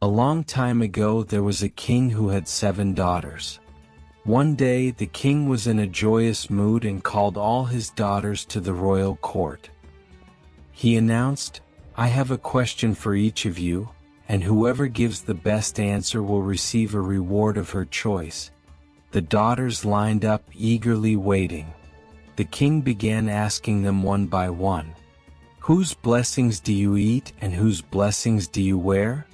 A long time ago there was a king who had 7 daughters. One day the king was in a joyous mood and called all his daughters to the royal court. He announced, "I have a question for each of you, and whoever gives the best answer will receive a reward of her choice." The daughters lined up eagerly waiting. The king began asking them one by one, "Whose blessings do you eat and whose blessings do you wear?"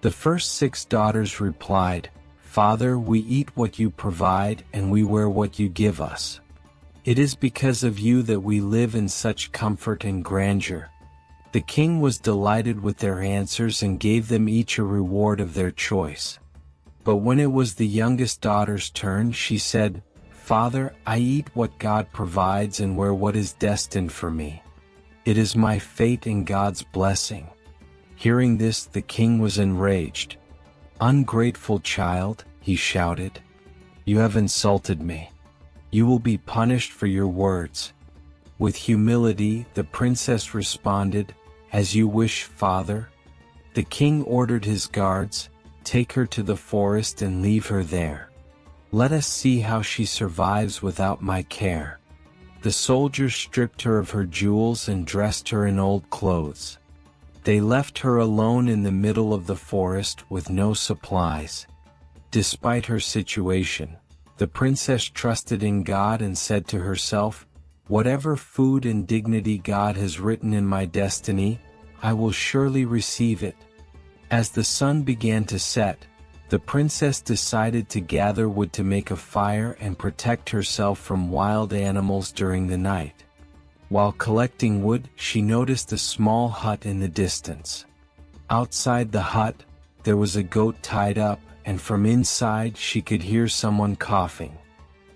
The first 6 daughters replied, "Father, we eat what you provide and we wear what you give us. It is because of you that we live in such comfort and grandeur." The king was delighted with their answers and gave them each a reward of their choice. But when it was the youngest daughter's turn, she said, "Father, I eat what God provides and wear what is destined for me. It is my fate and God's blessing." Hearing this, the king was enraged. "Ungrateful child," he shouted, "you have insulted me. You will be punished for your words." With humility, the princess responded, "As you wish, father." The king ordered his guards, "Take her to the forest and leave her there. Let us see how she survives without my care." The soldiers stripped her of her jewels and dressed her in old clothes. They left her alone in the middle of the forest with no supplies. Despite her situation, the princess trusted in God and said to herself, "Whatever food and dignity God has written in my destiny, I will surely receive it." As the sun began to set, the princess decided to gather wood to make a fire and protect herself from wild animals during the night. While collecting wood, she noticed a small hut in the distance. Outside the hut, there was a goat tied up, and from inside she could hear someone coughing.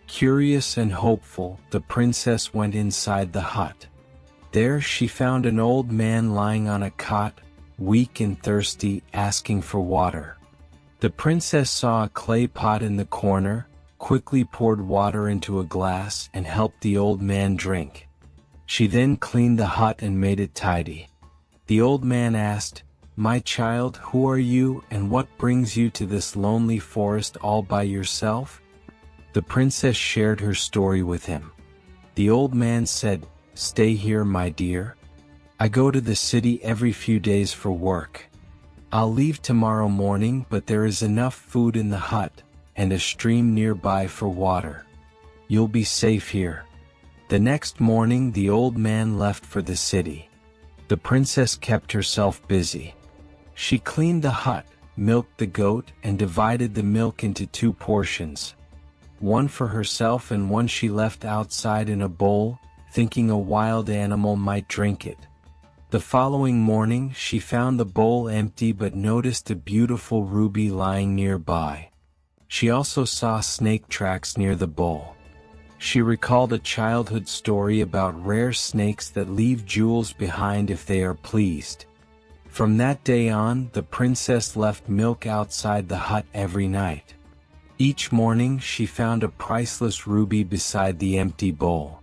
Curious and hopeful, the princess went inside the hut. There she found an old man lying on a cot, weak and thirsty, asking for water. The princess saw a clay pot in the corner, quickly poured water into a glass and helped the old man drink. She then cleaned the hut and made it tidy. The old man asked, "My child, who are you and what brings you to this lonely forest all by yourself?" The princess shared her story with him. The old man said, "Stay here, my dear. I go to the city every few days for work. I'll leave tomorrow morning, but there is enough food in the hut, and a stream nearby for water. You'll be safe here." The next morning the old man left for the city. The princess kept herself busy. She cleaned the hut, milked the goat, and divided the milk into 2 portions. One for herself and one she left outside in a bowl, thinking a wild animal might drink it. The following morning she found the bowl empty but noticed a beautiful ruby lying nearby. She also saw snake tracks near the bowl. She recalled a childhood story about rare snakes that leave jewels behind if they are pleased. From that day on, the princess left milk outside the hut every night. Each morning she found a priceless ruby beside the empty bowl.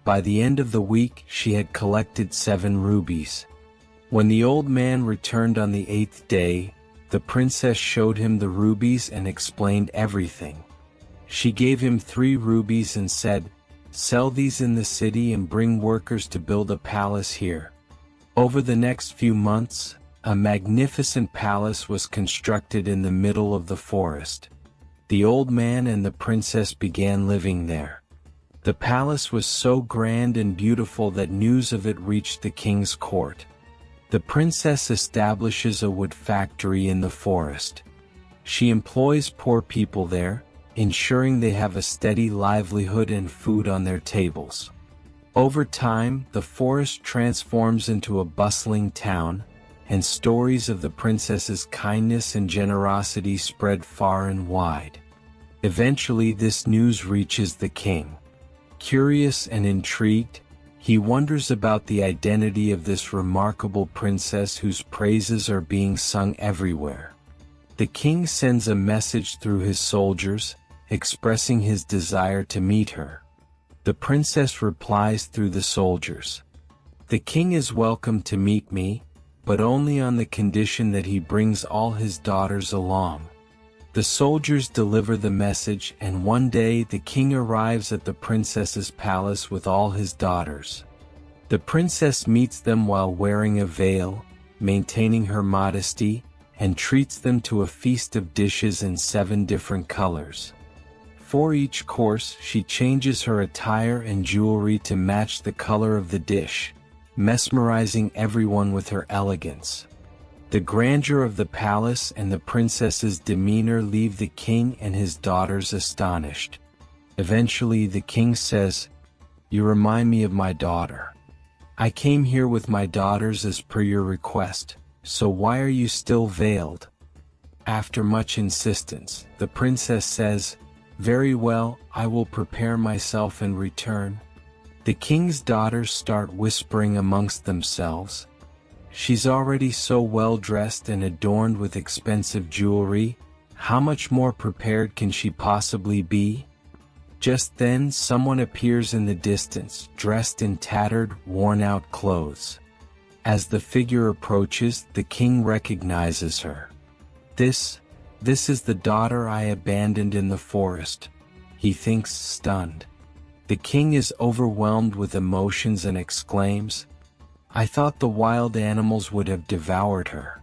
By the end of the week she had collected 7 rubies. When the old man returned on the 8th day, the princess showed him the rubies and explained everything. She gave him 3 rubies and said, "Sell these in the city and bring workers to build a palace here." Over the next few months, a magnificent palace was constructed in the middle of the forest. The old man and the princess began living there. The palace was so grand and beautiful that news of it reached the king's court. The princess establishes a wood factory in the forest. She employs poor people there, ensuring they have a steady livelihood and food on their tables. Over time, the forest transforms into a bustling town, and stories of the princess's kindness and generosity spread far and wide. Eventually, this news reaches the king. Curious and intrigued, he wonders about the identity of this remarkable princess whose praises are being sung everywhere. The king sends a message through his soldiers, expressing his desire to meet her. The princess replies through the soldiers, "The king is welcome to meet me, but only on the condition that he brings all his daughters along. The soldiers deliver the message, and one day the king arrives at the princess's palace with all his daughters. The princess meets them while wearing a veil, maintaining her modesty, and treats them to a feast of dishes in 7 different colors. For each course, she changes her attire and jewelry to match the color of the dish, mesmerizing everyone with her elegance. The grandeur of the palace and the princess's demeanor leave the king and his daughters astonished. Eventually the king says, "You remind me of my daughter. I came here with my daughters as per your request, so why are you still veiled?" After much insistence, the princess says, "Very well, I will prepare myself and return." The king's daughters start whispering amongst themselves, "She's already so well dressed and adorned with expensive jewelry, how much more prepared can she possibly be?" Just then someone appears in the distance, dressed in tattered, worn-out clothes. As the figure approaches, the king recognizes her. This is the daughter I abandoned in the forest," he thinks, stunned. The king is overwhelmed with emotions and exclaims, "I thought the wild animals would have devoured her.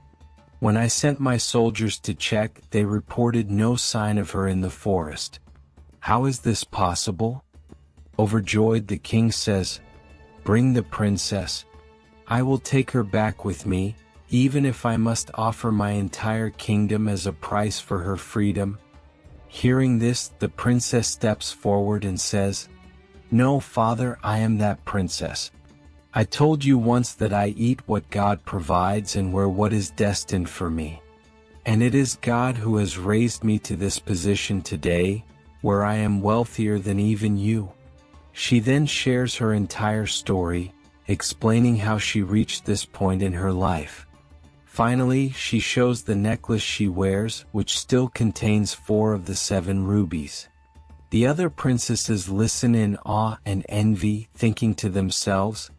When I sent my soldiers to check, they reported no sign of her in the forest. How is this possible?" Overjoyed, the king says, "Bring the princess. I will take her back with me, even if I must offer my entire kingdom as a price for her freedom." Hearing this, the princess steps forward and says, "No, father, I am that princess. I told you once that I eat what God provides and wear what is destined for me. And it is God who has raised me to this position today, where I am wealthier than even you." She then shares her entire story, explaining how she reached this point in her life. Finally, she shows the necklace she wears, which still contains 4 of the 7 rubies. The other princesses listen in awe and envy, thinking to themselves,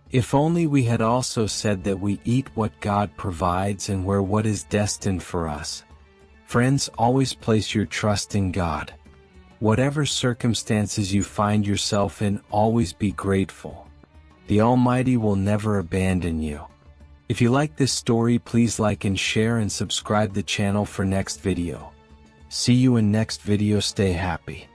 "If only we had also said that we eat what God provides and wear what is destined for us." Friends, always place your trust in God. Whatever circumstances you find yourself in, always be grateful. The Almighty will never abandon you. If you like this story, please like and share and subscribe the channel for next video. See you in next video. Stay happy.